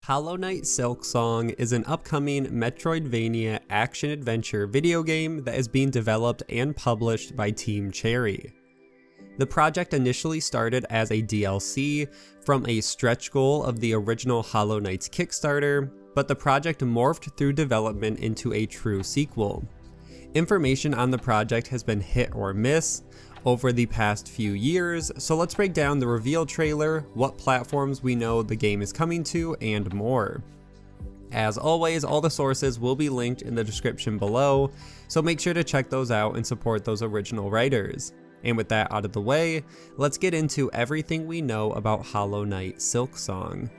Hollow Knight Silksong is an upcoming metroidvania action-adventure video game that is being developed and published by Team Cherry. The project initially started as a DLC from a stretch goal of the original Hollow Knight's Kickstarter, but the project morphed through development into a true sequel. Information on the project has been hit or miss over the past few years, so let's break down the reveal trailer, what platforms we know the game is coming to, and more. As always, all the sources will be linked in the description below, so make sure to check those out and support those original writers. And with that out of the way, let's get into everything we know about Hollow Knight Silksong.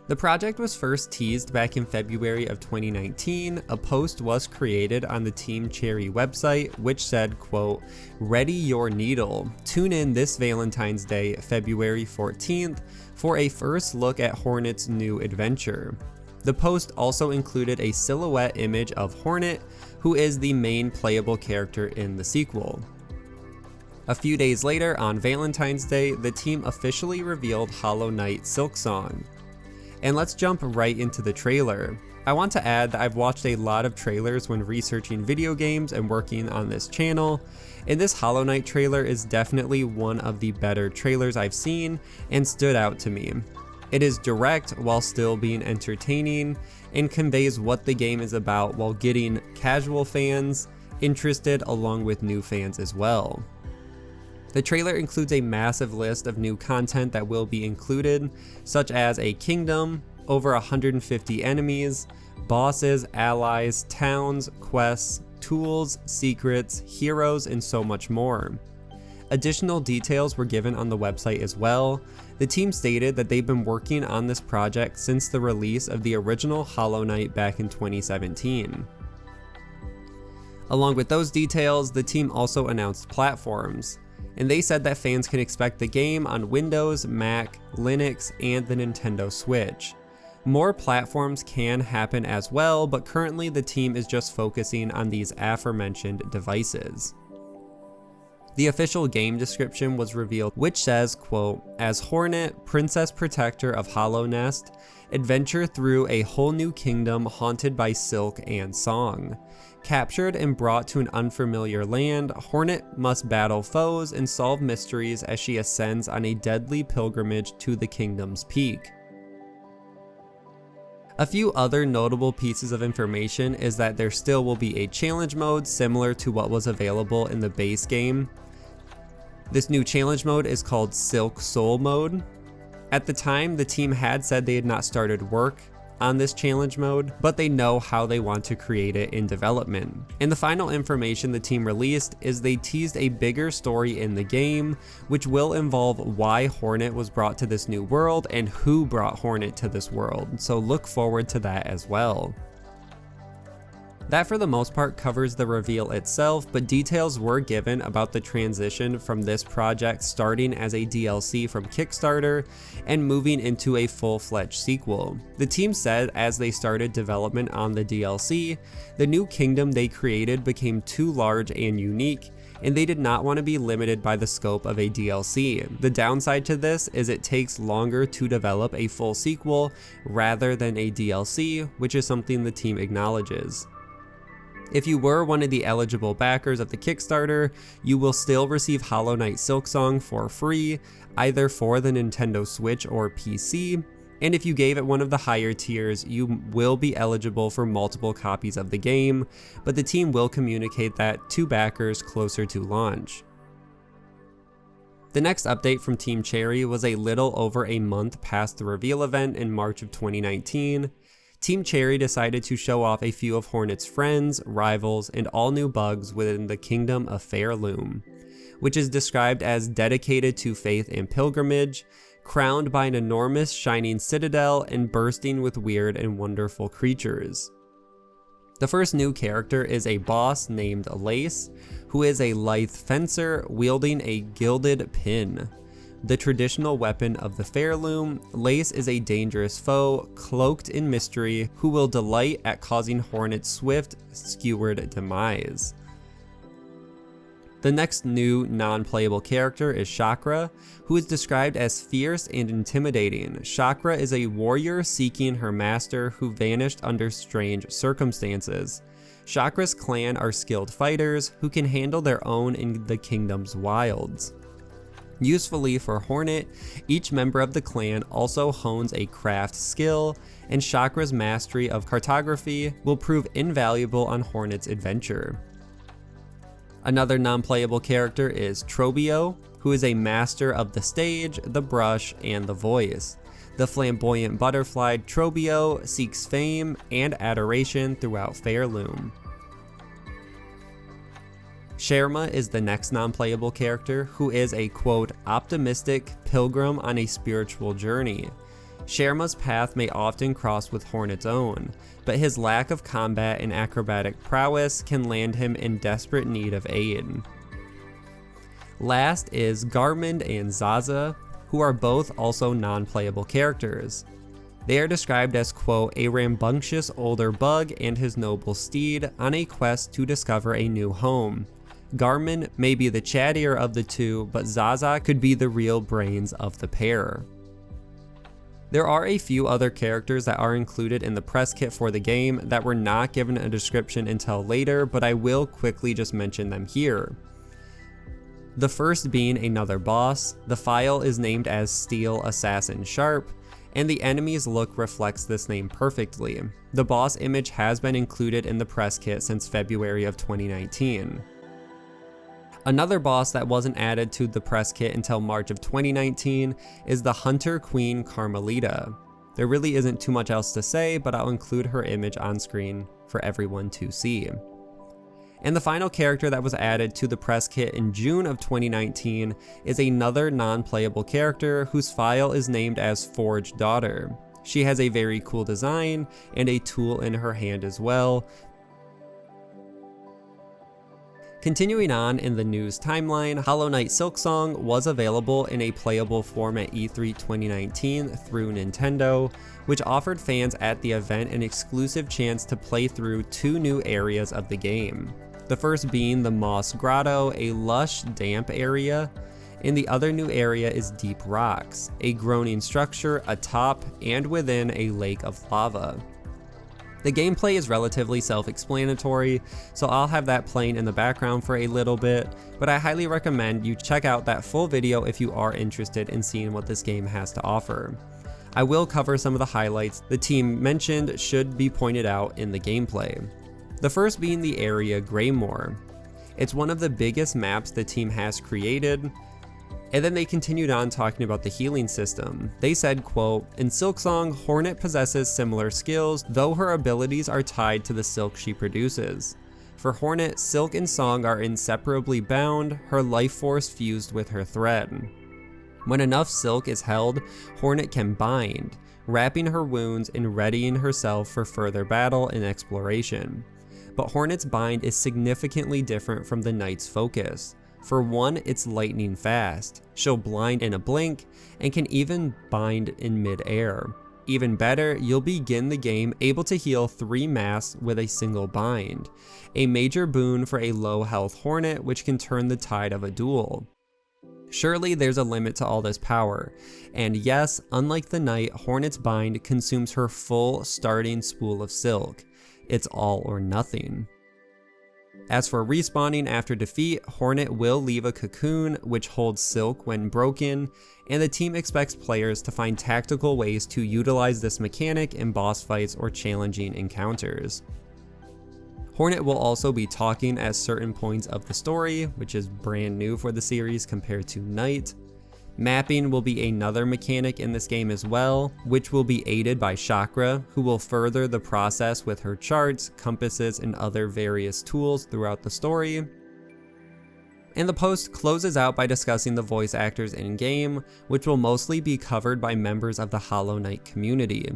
The project was first teased back in February of 2019. A post was created on the Team Cherry website which said, quote, "Ready your needle. Tune in this Valentine's Day, February 14th, for a first look at Hornet's new adventure." The post also included a silhouette image of Hornet, who is the main playable character in the sequel. A few days later, on Valentine's Day, the team officially revealed Hollow Knight Silksong. And let's jump right into the trailer. I want to add that I've watched a lot of trailers when researching video games and working on this channel, and this Hollow Knight trailer is definitely one of the better trailers I've seen and stood out to me. It is direct while still being entertaining and conveys what the game is about while getting casual fans interested along with new fans as well. The trailer includes a massive list of new content that will be included, such as a kingdom, over 150 enemies, bosses, allies, towns, quests, tools, secrets, heroes, and so much more. Additional details were given on the website as well. The team stated that they've been working on this project since the release of the original Hollow Knight back in 2017. Along with those details, the team also announced platforms, and they said that fans can expect the game on Windows, Mac, Linux, and the Nintendo Switch. More platforms can happen as well, but currently the team is just focusing on these aforementioned devices. The official game description was revealed, which says, quote, "As Hornet, Princess Protector of Hollow Nest, adventure through a whole new kingdom haunted by silk and song. Captured and brought to an unfamiliar land, Hornet must battle foes and solve mysteries as she ascends on a deadly pilgrimage to the kingdom's peak." A few other notable pieces of information is that there still will be a challenge mode similar to what was available in the base game. This new challenge mode is called Silk Soul mode. At the time, the team had said they had not started work on this challenge mode, but they know how they want to create it in development. And the final information the team released is they teased a bigger story in the game, which will involve why Hornet was brought to this new world and who brought Hornet to this world, so look forward to that as well. That for the most part covers the reveal itself, but details were given about the transition from this project starting as a DLC from Kickstarter and moving into a full-fledged sequel. The team said as they started development on the DLC, the new kingdom they created became too large and unique, and they did not want to be limited by the scope of a DLC. The downside to this is it takes longer to develop a full sequel rather than a DLC, which is something the team acknowledges. If you were one of the eligible backers of the Kickstarter, you will still receive Hollow Knight Silksong for free, either for the Nintendo Switch or PC, and if you gave it one of the higher tiers, you will be eligible for multiple copies of the game, but the team will communicate that to backers closer to launch. The next update from Team Cherry was a little over a month past the reveal event in March of 2019. Team Cherry decided to show off a few of Hornet's friends, rivals, and all new bugs within the Kingdom of Fairloom, which is described as dedicated to faith and pilgrimage, crowned by an enormous shining citadel, and bursting with weird and wonderful creatures. The first new character is a boss named Lace, who is a lithe fencer wielding a gilded pin. The traditional weapon of the Fairloom, Lace is a dangerous foe, cloaked in mystery, who will delight at causing Hornet's swift, skewered demise. The next new non-playable character is Chakra, who is described as fierce and intimidating. Chakra is a warrior seeking her master who vanished under strange circumstances. Chakra's clan are skilled fighters who can handle their own in the kingdom's wilds. Usefully for Hornet, each member of the clan also hones a craft skill, and Chakra's mastery of cartography will prove invaluable on Hornet's adventure. Another non-playable character is Trobio, who is a master of the stage, the brush, and the voice. The flamboyant butterfly Trobio seeks fame and adoration throughout Fairloom. Sherma is the next non-playable character, who is a quote, optimistic pilgrim on a spiritual journey. Sherma's path may often cross with Hornet's own, but his lack of combat and acrobatic prowess can land him in desperate need of aid. Last is Garmund and Zaza, who are both also non-playable characters. They are described as, quote, a rambunctious older bug and his noble steed on a quest to discover a new home. Garmund may be the chattier of the two, but Zaza could be the real brains of the pair. There are a few other characters that are included in the press kit for the game that were not given a description until later, but I will quickly just mention them here. The first being another boss. The file is named as Steel Assassin Sharp, and the enemy's look reflects this name perfectly. The boss image has been included in the press kit since February of 2019. Another boss that wasn't added to the press kit until March of 2019 is the Hunter Queen Carmelita. There really isn't too much else to say, but I'll include her image on screen for everyone to see. And the final character that was added to the press kit in June of 2019 is another non-playable character whose file is named as Forge Daughter. She has a very cool design and a tool in her hand as well. Continuing on in the news timeline, Hollow Knight Silksong was available in a playable form at E3 2019 through Nintendo, which offered fans at the event an exclusive chance to play through 2 new areas of the game. The first being the Moss Grotto, a lush, damp area, and the other new area is Deep Rocks, a groaning structure atop and within a lake of lava. The gameplay is relatively self-explanatory, so I'll have that playing in the background for a little bit, but I highly recommend you check out that full video if you are interested in seeing what this game has to offer. I will cover some of the highlights the team mentioned should be pointed out in the gameplay. The first being the area Greymoor. It's one of the biggest maps the team has created. And then they continued on talking about the healing system. They said, quote, in Silksong, Hornet possesses similar skills, though her abilities are tied to the silk she produces. For Hornet, silk and song are inseparably bound, her life force fused with her thread. When enough silk is held, Hornet can bind, wrapping her wounds and readying herself for further battle and exploration. But Hornet's bind is significantly different from the Knight's focus. For one, it's lightning fast. She'll blind in a blink and can even bind in mid-air. Even better, you'll begin the game able to heal 3 masks with a single bind, a major boon for a low health Hornet which can turn the tide of a duel. Surely there's a limit to all this power, and yes, unlike the Knight, Hornet's bind consumes her full starting spool of silk. It's all or nothing. As for respawning after defeat, Hornet will leave a cocoon which holds silk when broken, and the team expects players to find tactical ways to utilize this mechanic in boss fights or challenging encounters. Hornet will also be talking at certain points of the story, which is brand new for the series compared to Knight. Mapping will be another mechanic in this game as well, which will be aided by Chakra, who will further the process with her charts, compasses, and other various tools throughout the story. And the post closes out by discussing the voice actors in-game, which will mostly be covered by members of the Hollow Knight community.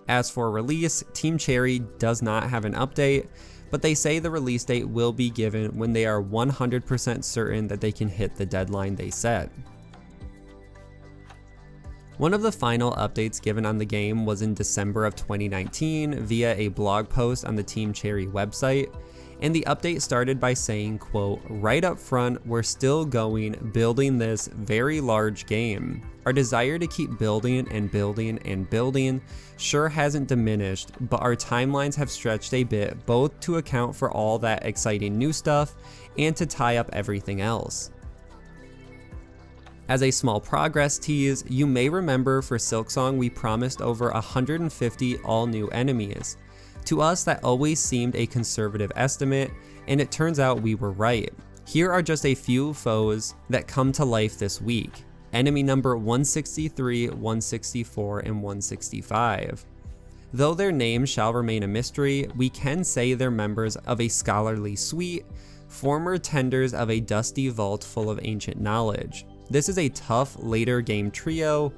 As for release, Team Cherry does not have an update, but they say the release date will be given when they are 100% certain that they can hit the deadline they set. One of the final updates given on the game was in December of 2019 via a blog post on the Team Cherry website, And the update started by saying, quote, "Right up front, we're still going, building this very large game. Our desire to keep building and building and building sure hasn't diminished, but our timelines have stretched a bit, both to account for all that exciting new stuff and to tie up everything else." As a small progress tease, you may remember for Silksong we promised over 150 all new enemies. To us, that always seemed a conservative estimate, and it turns out we were right. Here are just a few foes that come to life this week. Enemy number 163, 164, and 165. Though their names shall remain a mystery, we can say they're members of a scholarly suite, former tenders of a dusty vault full of ancient knowledge. This is a tough later game trio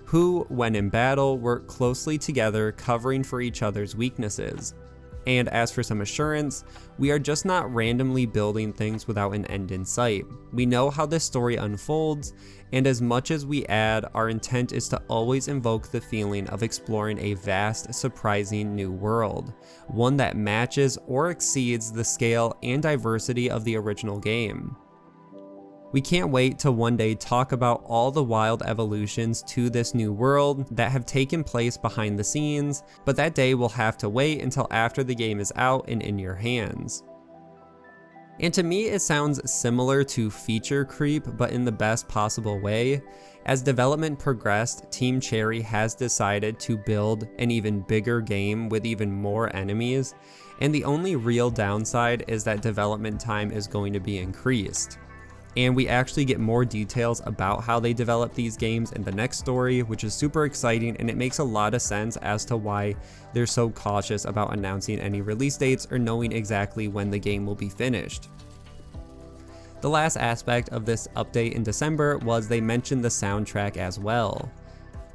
who, when in battle, work closely together, covering for each other's weaknesses. And as for some assurance, we are just not randomly building things without an end in sight. We know how this story unfolds, and as much as we add, our intent is to always invoke the feeling of exploring a vast, surprising new world, one that matches or exceeds the scale and diversity of the original game. We can't wait to one day talk about all the wild evolutions to this new world that have taken place behind the scenes, but that day will have to wait until after the game is out and in your hands. And to me, it sounds similar to feature creep, but in the best possible way. As development progressed, Team Cherry has decided to build an even bigger game with even more enemies, and the only real downside is that development time is going to be increased. And we actually get more details about how they develop these games in the next story, which is super exciting, and it makes a lot of sense as to why they're so cautious about announcing any release dates or knowing exactly when the game will be finished. The last aspect of this update in December was they mentioned the soundtrack as well.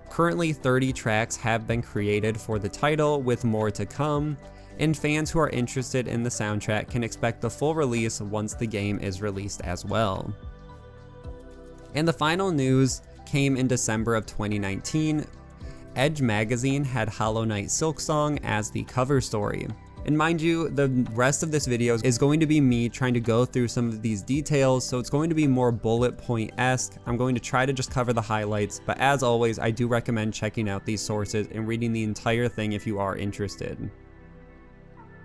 Currently 30 tracks have been created for the title, with more to come, and fans who are interested in the soundtrack can expect the full release once the game is released as well. And the final news came in December of 2019. Edge magazine had Hollow Knight Silksong as the cover story. And mind you, the rest of this video is going to be me trying to go through some of these details, so it's going to be more bullet point-esque. I'm going to try to just cover the highlights, but as always, I do recommend checking out these sources and reading the entire thing if you are interested.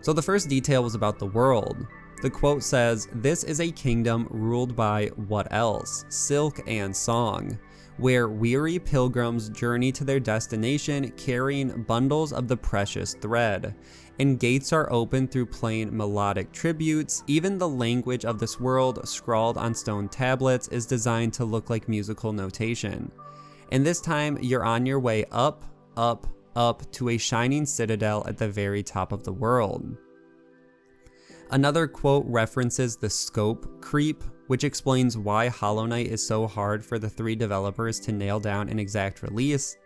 So the first detail was about the world. The quote says, "This is a kingdom ruled by what else? Silk and song, where weary pilgrims journey to their destination carrying bundles of the precious thread, and gates are open through plain melodic tributes. Even the language of this world, scrawled on stone tablets, is designed to look like musical notation. And this time, you're on your way up, up, up to a shining citadel at the very top of the world." Another quote references the scope creep, which explains why Hollow Knight is so hard for the 3 developers to nail down an exact release.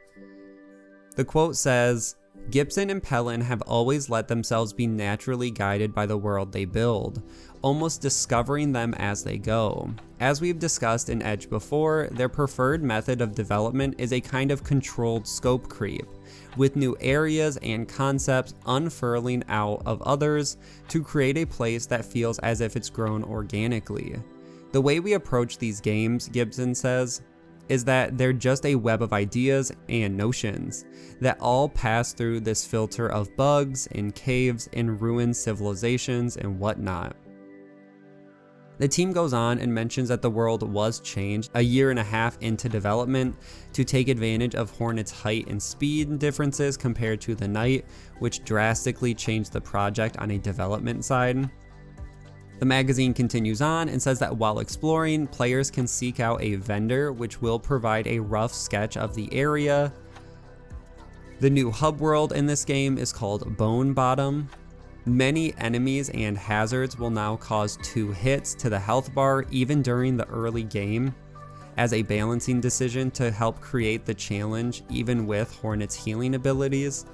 The quote says, "Gibson and Pellin have always let themselves be naturally guided by the world they build, almost discovering them as they go. As we've discussed in Edge before, their preferred method of development is a kind of controlled scope creep, with new areas and concepts unfurling out of others to create a place that feels as if it's grown organically. The way we approach these games," Gibson says, "is that they're just a web of ideas and notions that all pass through this filter of bugs and caves and ruined civilizations and whatnot." The team goes on and mentions that the world was changed a year and a half into development to take advantage of Hornet's height and speed differences compared to the Knight, which drastically changed the project on a development side. The magazine continues on and says that while exploring, players can seek out a vendor which will provide a rough sketch of the area. The new hub world in this game is called Bone Bottom. Many enemies and hazards will now cause 2 hits to the health bar even during the early game, as a balancing decision to help create the challenge even with Hornet's healing abilities.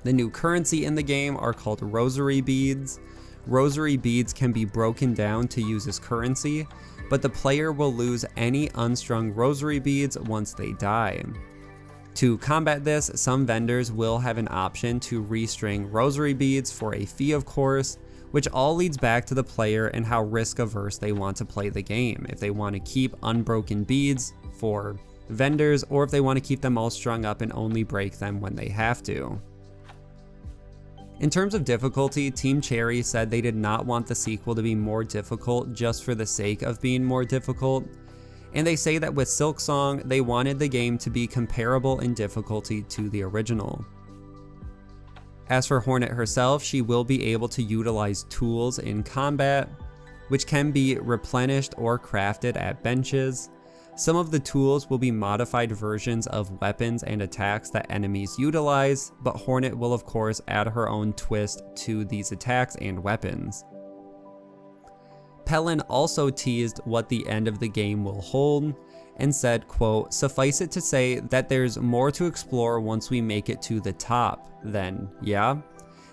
The new currency in the game are called Rosary Beads. Rosary beads can be broken down to use as currency, but the player will lose any unstrung rosary beads once they die. To combat this, some vendors will have an option to restring rosary beads for a fee, of course, which all leads back to the player and how risk averse they want to play the game. If they want to keep unbroken beads for vendors, or if they want to keep them all strung up and only break them when they have to. In terms of difficulty, Team Cherry said they did not want the sequel to be more difficult just for the sake of being more difficult, and they say that with Silksong, they wanted the game to be comparable in difficulty to the original. As for Hornet herself, she will be able to utilize tools in combat, which can be replenished or crafted at benches. Some of the tools will be modified versions of weapons and attacks that enemies utilize, but Hornet will of course add her own twist to these attacks and weapons. Pellin also teased what the end of the game will hold and said, quote, "Suffice it to say that there's more to explore once we make it to the top, then, yeah?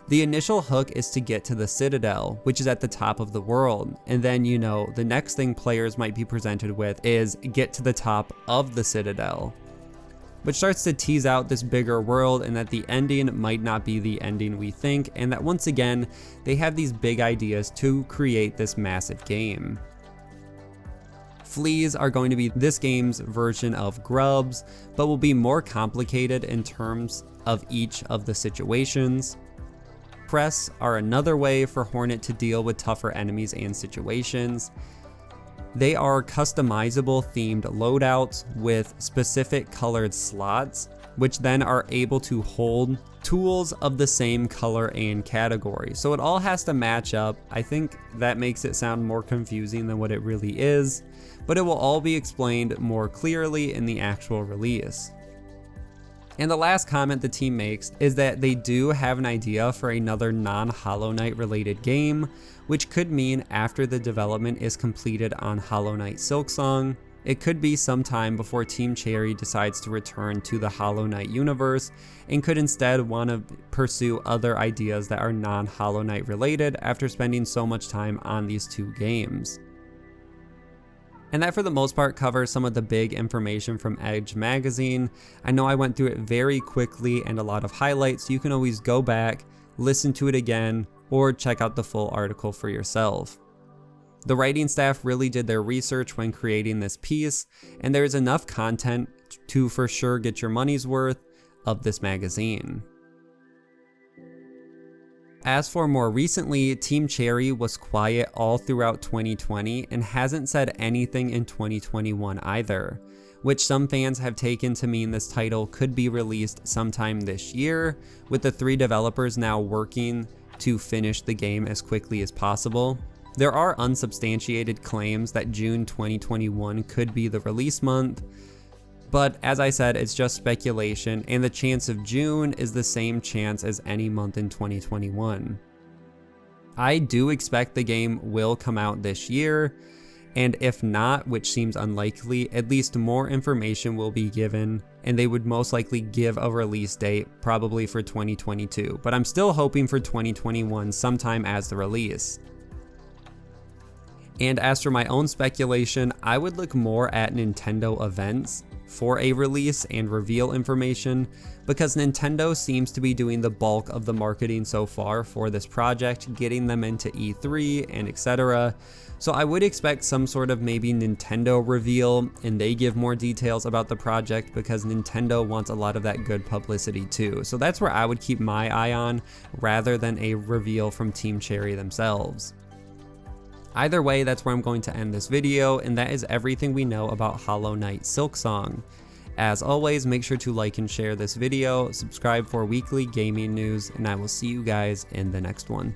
The initial hook is to get to the Citadel, which is at the top of the world, and then, you know, the next thing players might be presented with is get to the top of the Citadel," which starts to tease out this bigger world and that the ending might not be the ending we think, and that once again, they have these big ideas to create this massive game. Fleas are going to be this game's version of grubs, but will be more complicated in terms of each of the situations. Press are another way for Hornet to deal with tougher enemies and situations. They are customizable themed loadouts with specific colored slots, which then are able to hold tools of the same color and category. So it all has to match up. I think that makes it sound more confusing than what it really is, but it will all be explained more clearly in the actual release. And the last comment the team makes is that they do have an idea for another non-Hollow Knight related game, which could mean after the development is completed on Hollow Knight Silksong. It could be sometime before Team Cherry decides to return to the Hollow Knight universe and could instead want to pursue other ideas that are non-Hollow Knight related after spending so much time on these two games. And that for the most part covers some of the big information from Edge magazine. I know I went through it very quickly and a lot of highlights, so you can always go back, listen to it again, or check out the full article for yourself. The writing staff really did their research when creating this piece, and there is enough content to for sure get your money's worth of this magazine. As for more recently, Team Cherry was quiet all throughout 2020 and hasn't said anything in 2021 either, which some fans have taken to mean this title could be released sometime this year, with the 3 developers now working to finish the game as quickly as possible. There are unsubstantiated claims that June 2021 could be the release month, but as I said, it's just speculation, and the chance of June is the same chance as any month in 2021. I do expect the game will come out this year, and if not, which seems unlikely, at least more information will be given, and they would most likely give a release date, probably for 2022, but I'm still hoping for 2021 sometime as the release. And as for my own speculation, I would look more at Nintendo events for a release and reveal information, because Nintendo seems to be doing the bulk of the marketing so far for this project, getting them into E3 and etc. So I would expect some sort of maybe Nintendo reveal and they give more details about the project, because Nintendo wants a lot of that good publicity too. So that's where I would keep my eye on, rather than a reveal from Team Cherry themselves. Either way, that's where I'm going to end this video, and that is everything we know about Hollow Knight Silksong. As always, make sure to like and share this video, subscribe for weekly gaming news, and I will see you guys in the next one.